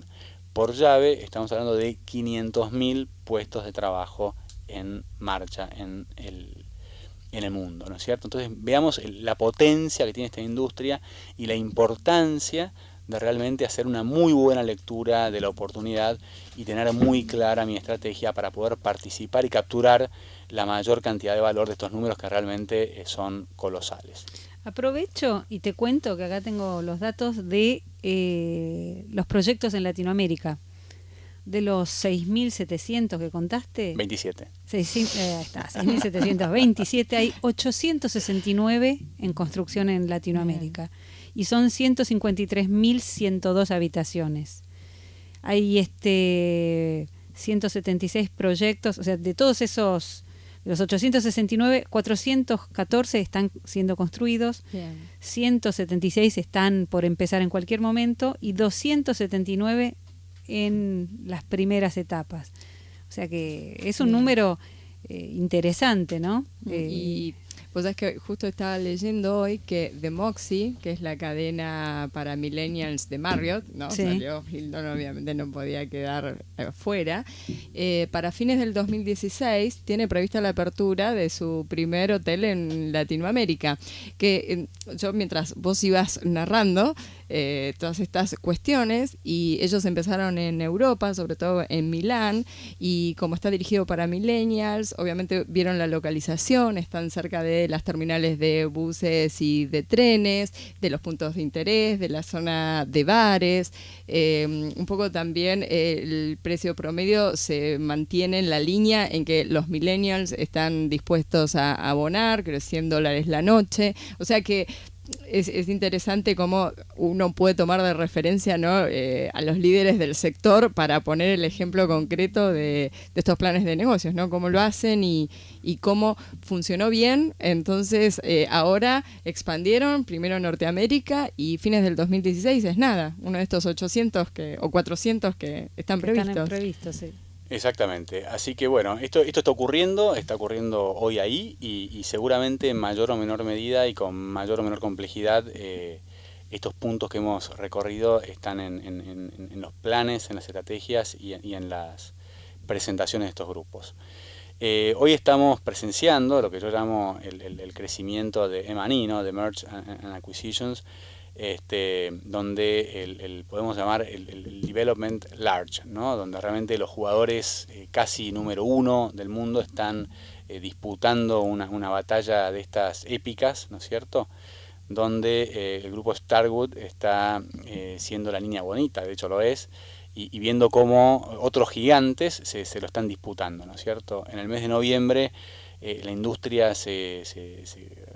[SPEAKER 2] por llave, estamos hablando de 500.000 puestos de trabajo en marcha en el mundo, ¿no es cierto? Entonces veamos la potencia que tiene esta industria y la importancia de realmente hacer una muy buena lectura de la oportunidad y tener muy clara mi estrategia para poder participar y capturar la mayor cantidad de valor de estos números que realmente son colosales.
[SPEAKER 1] Aprovecho y te cuento que acá tengo los datos de los proyectos en Latinoamérica. De los 6.700 que contaste...
[SPEAKER 2] 27.
[SPEAKER 1] Ahí está, 6.727, hay 869 en construcción en Latinoamérica. Y son 153.102 habitaciones. Hay 176 proyectos, o sea, de todos esos, de los 869, 414 están siendo construidos, bien. 176 están por empezar en cualquier momento y 279 en las primeras etapas. O sea que es un número interesante, ¿no?
[SPEAKER 3] Y pues es que justo estaba leyendo hoy que The Moxie, que es la cadena para millennials de Marriott, ¿no? Sí. Salió Hilton, obviamente no podía quedar fuera. Para fines del 2016 tiene prevista la apertura de su primer hotel en Latinoamérica. Que yo, mientras vos ibas narrando todas estas cuestiones, y ellos empezaron en Europa, sobre todo en Milán, y como está dirigido para millennials, obviamente vieron la localización, están cerca de las terminales de buses y de trenes, de los puntos de interés, de la zona de bares, un poco también el precio promedio se mantiene en la línea en que los millennials están dispuestos a abonar, creo $100 la noche, o sea que es interesante cómo uno puede tomar de referencia, ¿no? A los líderes del sector para poner el ejemplo concreto de estos planes de negocios, ¿no? Cómo lo hacen y cómo funcionó bien. Entonces ahora expandieron primero en Norteamérica y fines del 2016 es nada, uno de estos 800 o 400 que están previstos.
[SPEAKER 1] Están previstos, sí.
[SPEAKER 2] Exactamente, así que bueno, esto está ocurriendo hoy ahí y seguramente en mayor o menor medida y con mayor o menor complejidad estos puntos que hemos recorrido están en los planes, en las estrategias y en las presentaciones de estos grupos. Hoy estamos presenciando lo que yo llamo el crecimiento de M&A, ¿no? De Merge and Acquisitions, donde podemos llamar el development large, ¿no? Donde realmente los jugadores casi número uno del mundo están disputando una batalla de estas épicas, ¿no es cierto? Donde el grupo Starwood está siendo la niña bonita, de hecho lo es, y viendo cómo otros gigantes se lo están disputando, ¿no es cierto? En el mes de noviembre la industria se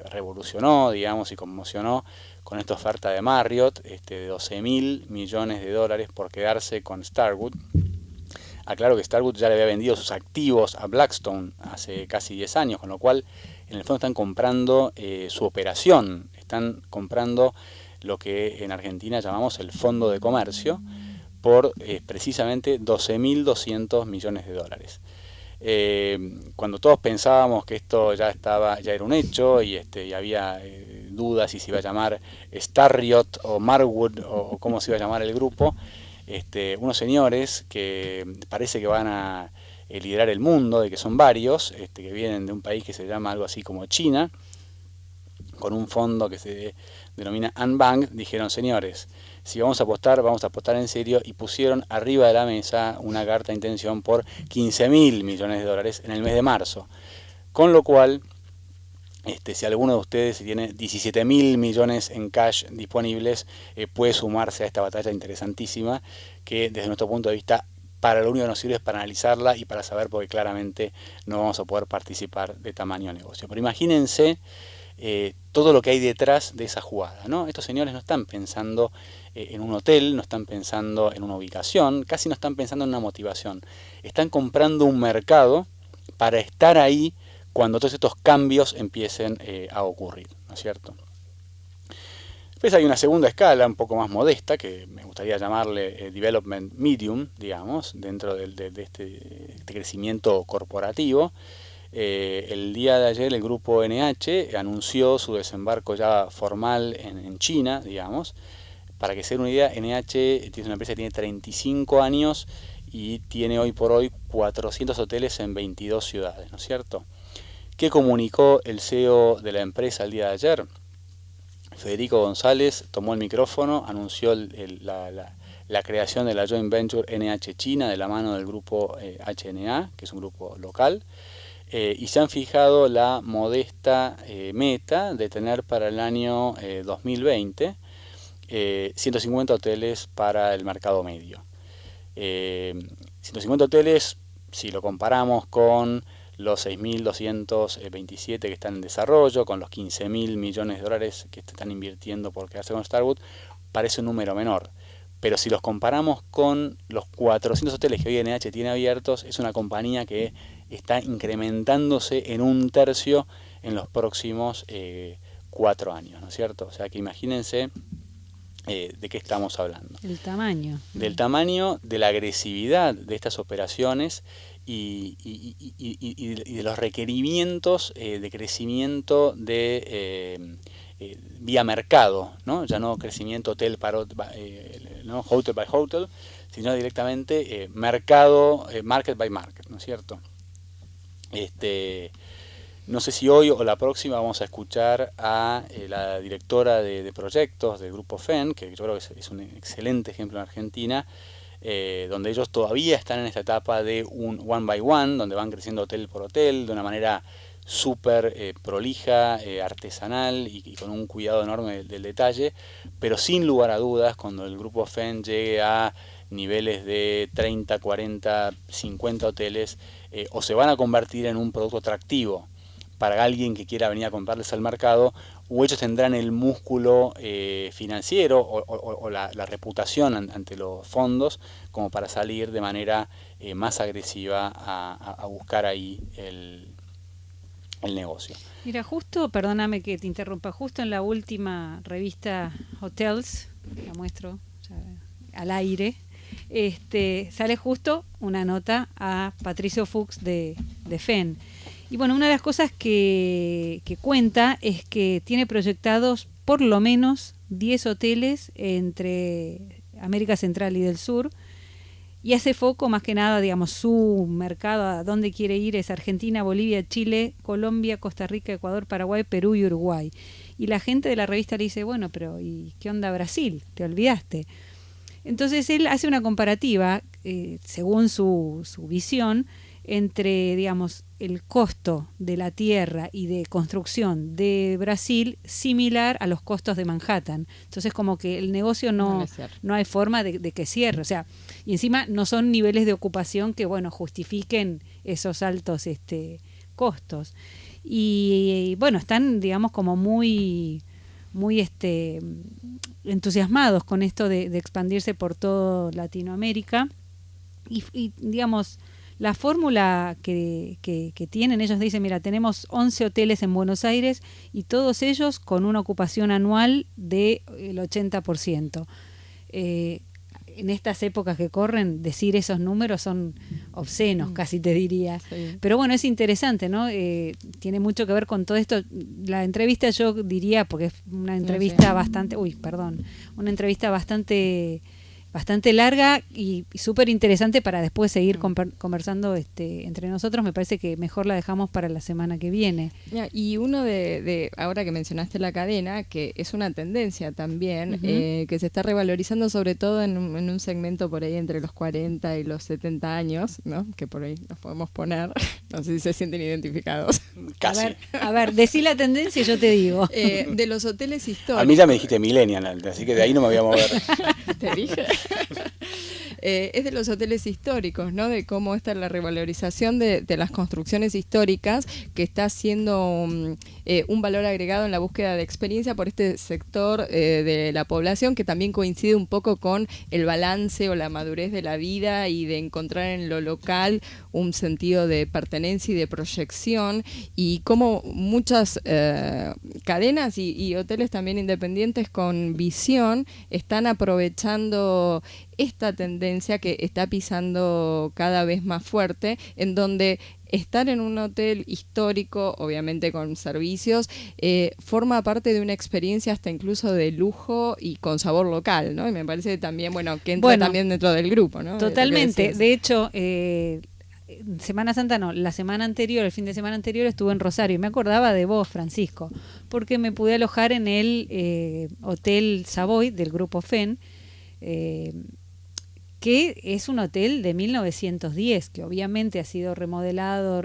[SPEAKER 2] revolucionó, digamos, y conmocionó con esta oferta de Marriott de $12.000 millones por quedarse con Starwood. Aclaro que Starwood ya le había vendido sus activos a Blackstone hace casi 10 años, con lo cual en el fondo están comprando su operación, están comprando lo que en Argentina llamamos el fondo de comercio por precisamente $12.200 millones. Cuando todos pensábamos que esto ya era un hecho y había dudas si se iba a llamar Starriott o Marwood o cómo se iba a llamar el grupo, unos señores que parece que van a liderar el mundo, de que son varios, que vienen de un país que se llama algo así como China, con un fondo que se denomina Unbanked, dijeron, señores, si vamos a apostar en serio, y pusieron arriba de la mesa una carta de intención por $15.000 millones en el mes de marzo. Con lo cual, si alguno de ustedes tiene 17.000 millones en cash disponibles, puede sumarse a esta batalla interesantísima que desde nuestro punto de vista para lo único que nos sirve es para analizarla y para saber, porque claramente no vamos a poder participar de tamaño negocio. Pero imagínense todo lo que hay detrás de esa jugada, ¿no? Estos señores no están pensando en un hotel, no están pensando en una ubicación, casi no están pensando en una motivación. Están comprando un mercado para estar ahí cuando todos estos cambios empiecen a ocurrir, ¿no es cierto? Después hay una segunda escala un poco más modesta, que me gustaría llamarle Development Medium, digamos, dentro de este crecimiento corporativo. El día de ayer el grupo NH anunció su desembarco ya formal en China, digamos. Para que se den una idea, NH es una empresa que tiene 35 años y tiene hoy por hoy 400 hoteles en 22 ciudades, ¿no es cierto? ¿Qué comunicó el CEO de la empresa el día de ayer? Federico González tomó el micrófono, anunció la creación de la joint venture NH China de la mano del grupo HNA, que es un grupo local, y se han fijado la modesta meta de tener para el año 2020 150 hoteles para el mercado medio. 150 hoteles, si lo comparamos con los 6.227 que están en desarrollo, con los 15.000 millones de dólares que están invirtiendo por quedarse con Starwood, parece un número menor. Pero si los comparamos con los 400 hoteles que hoy NH tiene abiertos, es una compañía que está incrementándose en 1/3 en los próximos 4 años, ¿no es cierto? O sea que imagínense de qué estamos hablando.
[SPEAKER 1] El tamaño.
[SPEAKER 2] Del tamaño, de la agresividad de estas operaciones y de los requerimientos de crecimiento de vía mercado, ¿no? Ya no crecimiento hotel no hotel by hotel, sino directamente mercado, market by market, ¿no es cierto? No sé si hoy o la próxima vamos a escuchar a la directora de proyectos del grupo FEN, que yo creo que es un excelente ejemplo en Argentina, donde ellos todavía están en esta etapa de un one by one, donde van creciendo hotel por hotel de una manera súper prolija, artesanal y con un cuidado enorme del detalle, pero sin lugar a dudas, cuando el grupo FEN llegue a niveles de 30, 40, 50 hoteles, o se van a convertir en un producto atractivo para alguien que quiera venir a comprarles al mercado, o ellos tendrán el músculo financiero o la reputación ante los fondos como para salir de manera más agresiva a buscar ahí el negocio.
[SPEAKER 1] Mira, justo, perdóname que te interrumpa, justo en la última revista Hotels, la muestro ya al aire, sale justo una nota a Patricio Fuchs de FEN. Y bueno, una de las cosas que cuenta es que tiene proyectados por lo menos 10 hoteles entre América Central y del Sur, y hace foco más que nada, digamos, su mercado a dónde quiere ir es Argentina, Bolivia, Chile, Colombia, Costa Rica, Ecuador, Paraguay, Perú y Uruguay. Y la gente de la revista le dice, bueno, pero ¿y qué onda Brasil? ¿Te olvidaste? Entonces él hace una comparativa, según su visión, entre, digamos, el costo de la tierra y de construcción de Brasil similar a los costos de Manhattan. Entonces como que el negocio no hay forma de que cierre. O sea, y encima no son niveles de ocupación que, bueno, justifiquen esos altos costos. Y bueno, están, digamos, como muy entusiasmados con esto de expandirse por toda Latinoamérica. Y digamos, la fórmula que tienen, ellos dicen, mira, tenemos 11 hoteles en Buenos Aires y todos ellos con una ocupación anual del 80%. En estas épocas que corren, decir esos números son obscenos, casi te diría. Sí. Pero bueno, es interesante, ¿no? Tiene mucho que ver con todo esto. La entrevista yo diría, porque es una entrevista bastante... una entrevista bastante bastante larga y súper interesante para después seguir conversando entre nosotros. Me parece que mejor la dejamos para la semana que viene.
[SPEAKER 3] Y uno de ahora que mencionaste la cadena, que es una tendencia también, que se está revalorizando sobre todo en un segmento por ahí entre los 40 y los 70 años, ¿no? Que por ahí nos podemos poner, no sé si se sienten identificados.
[SPEAKER 2] Casi.
[SPEAKER 1] A ver, decí la tendencia y yo te digo.
[SPEAKER 3] De los hoteles históricos.
[SPEAKER 2] A mí ya me dijiste millennial, así que de ahí no me voy a mover.
[SPEAKER 3] Te dije. Es de los hoteles históricos, ¿no? De cómo está la revalorización de las construcciones históricas, que está haciendo un valor agregado en la búsqueda de experiencia por este sector de la población, que también coincide un poco con el balance o la madurez de la vida y de encontrar en lo local un sentido de pertenencia y de proyección, y cómo muchas cadenas y hoteles también independientes con visión están aprovechando esta tendencia que está pisando cada vez más fuerte, en donde estar en un hotel histórico, obviamente con servicios, forma parte de una experiencia hasta incluso de lujo y con sabor local, ¿no? Y me parece también, que entra también dentro del grupo, ¿no?
[SPEAKER 1] Totalmente. De hecho, Semana Santa no, la semana anterior, el fin de semana anterior estuve en Rosario y me acordaba de vos, Francisco, porque me pude alojar en el Hotel Savoy del Grupo FEN, que es un hotel de 1910, que obviamente ha sido remodelado,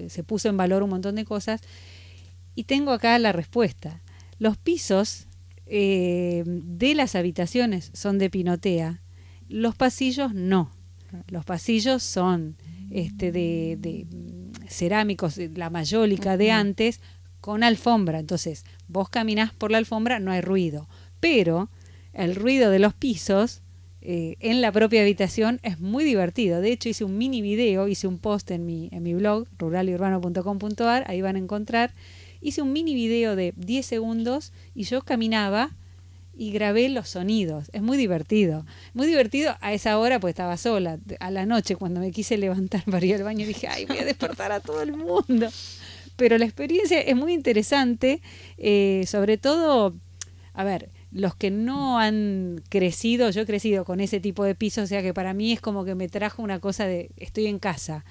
[SPEAKER 1] se puso en valor un montón de cosas, y tengo acá la respuesta. Los pisos de las habitaciones son de pinotea, los pasillos no. Los pasillos son de cerámicos, la mayólica de antes, con alfombra. Entonces, vos caminás por la alfombra, no hay ruido. Pero el ruido de los pisos en la propia habitación es muy divertido. De hecho, hice un mini video, hice un post en mi blog, ruralyurbano.com.ar, ahí van a encontrar. Hice un mini video de 10 segundos y yo caminaba y grabé los sonidos. Es muy divertido. Muy divertido a esa hora, pues estaba sola. A la noche, cuando me quise levantar para ir al baño, dije, ay, voy a despertar a todo el mundo. Pero la experiencia es muy interesante, sobre todo, a ver, los que no han crecido, yo he crecido con ese tipo de pisos, o sea que para mí es como que me trajo una cosa de, estoy en casa.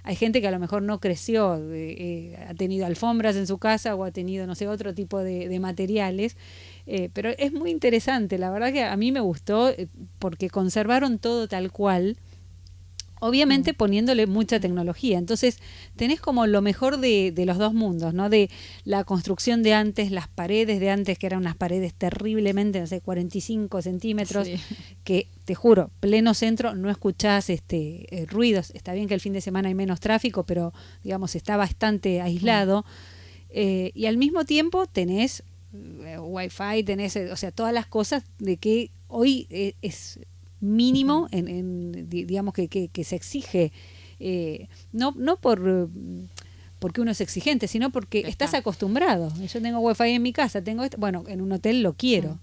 [SPEAKER 1] Hay gente que a lo mejor no creció, ha tenido alfombras en su casa o ha tenido, no sé, otro tipo de materiales, pero es muy interesante. La verdad que a mí me gustó porque conservaron todo tal cual, obviamente poniéndole mucha tecnología. Entonces tenés como lo mejor de los dos mundos, ¿no? De la construcción de antes, las paredes de antes, que eran unas paredes terriblemente, no sé, 45 centímetros, sí, que te juro, pleno centro, no escuchás ruidos. Está bien que el fin de semana hay menos tráfico, pero digamos está bastante aislado. Y al mismo tiempo tenés Wi-Fi, tenés, o sea, todas las cosas de que hoy es mínimo digamos que se exige, no porque uno es exigente, sino porque estás acostumbrado. Yo tengo Wi-Fi en mi casa, tengo bueno, en un hotel lo quiero.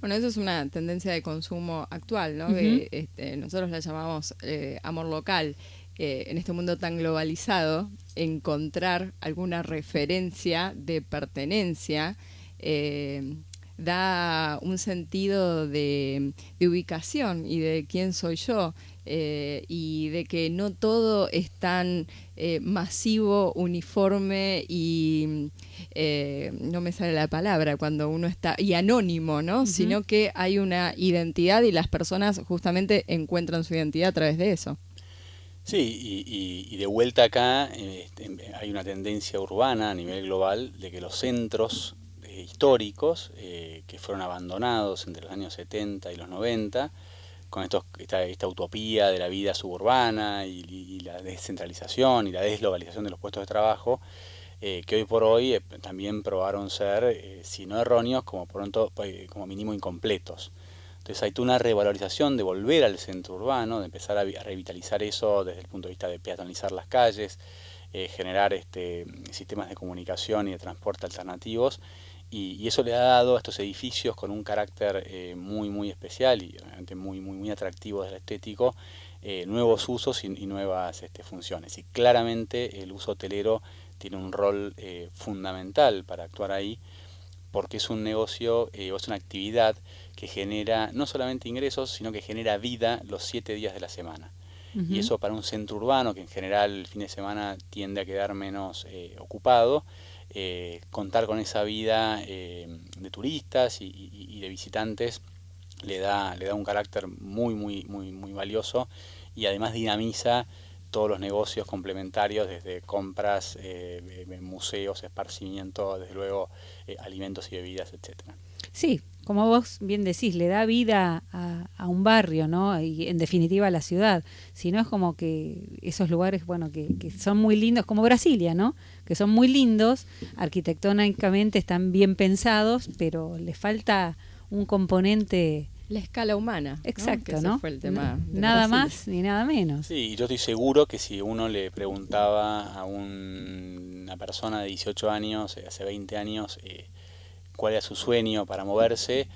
[SPEAKER 3] Bueno, eso es una tendencia de consumo actual, ¿no? Nosotros la llamamos amor local. En este mundo tan globalizado, encontrar alguna referencia de pertenencia da un sentido de ubicación y de quién soy yo, y de que no todo es tan masivo, uniforme y no me sale la palabra cuando uno está, y anónimo, ¿no? Sino que hay una identidad y las personas justamente encuentran su identidad a través de eso.
[SPEAKER 2] Sí, y de vuelta acá hay una tendencia urbana a nivel global de que los centros históricos que fueron abandonados entre los años 70 y los 90, con esta utopía de la vida suburbana y la descentralización y la desglobalización de los puestos de trabajo, que hoy por hoy también probaron ser, si no erróneos, como mínimo incompletos. Entonces hay toda una revalorización de volver al centro urbano, de empezar a revitalizar eso desde el punto de vista de peatonalizar las calles, generar sistemas de comunicación y de transporte alternativos, y eso le ha dado a estos edificios con un carácter muy muy especial y obviamente muy muy muy atractivo desde el estético, nuevos usos y nuevas funciones. Y claramente el uso hotelero tiene un rol fundamental para actuar ahí, porque es un negocio o es una actividad que genera no solamente ingresos, sino que genera vida los 7 días de la semana. Y eso para un centro urbano, que en general el fin de semana tiende a quedar menos ocupado, contar con esa vida de turistas y de visitantes le da un carácter muy valioso, y además dinamiza todos los negocios complementarios, desde compras, museos, esparcimiento, desde luego alimentos y bebidas, etcétera.
[SPEAKER 1] Sí, como vos bien decís, le da vida a un barrio, ¿no? Y en definitiva a la ciudad. Si no, es como que esos lugares, bueno, que son muy lindos, como Brasilia, ¿no? Que son muy lindos, arquitectónicamente están bien pensados, pero les falta un componente...
[SPEAKER 3] La escala humana.
[SPEAKER 1] Exacto,
[SPEAKER 3] ¿no? Que
[SPEAKER 1] ¿no?
[SPEAKER 3] ese fue el tema de
[SPEAKER 1] nada
[SPEAKER 3] Brasilia.
[SPEAKER 1] más ni nada menos.
[SPEAKER 2] Sí, yo estoy seguro que si uno le preguntaba a una persona de 18 años, hace 20 años, cuál era su sueño para moverse,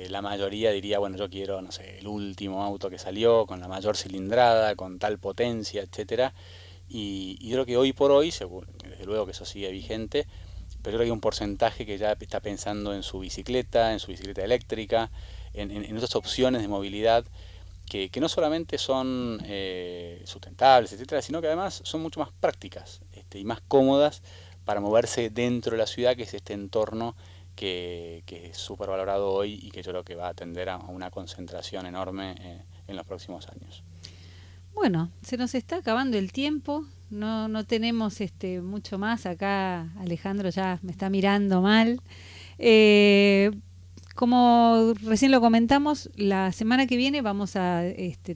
[SPEAKER 2] la mayoría diría, bueno, yo quiero, no sé, el último auto que salió, con la mayor cilindrada, con tal potencia, etcétera. Y yo creo que hoy por hoy, seguro, desde luego que eso sigue vigente, pero yo creo que hay un porcentaje que ya está pensando en su bicicleta eléctrica, en otras opciones de movilidad que no solamente son sustentables, etcétera, sino que además son mucho más prácticas y más cómodas para moverse dentro de la ciudad, que es este entorno que es súper valorado hoy y que yo creo que va a tender a una concentración enorme en los próximos años.
[SPEAKER 1] Bueno, se nos está acabando el tiempo, no tenemos mucho más. Acá Alejandro ya me está mirando mal. Como recién lo comentamos, la semana que viene vamos a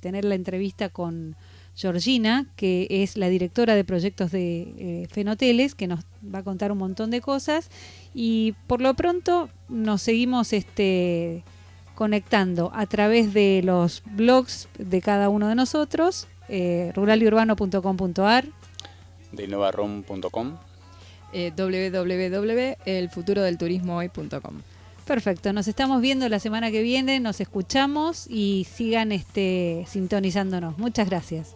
[SPEAKER 1] tener la entrevista con Georgina, que es la directora de proyectos de Fenoteles, que nos va a contar un montón de cosas. Y por lo pronto nos seguimos conectando a través de los blogs de cada uno de nosotros, ruralyurbano.com.ar,
[SPEAKER 2] de innovarom.com,
[SPEAKER 3] www.elfuturodelturismohoy.com.
[SPEAKER 1] Perfecto, nos estamos viendo la semana que viene, nos escuchamos y sigan sintonizándonos. Muchas gracias.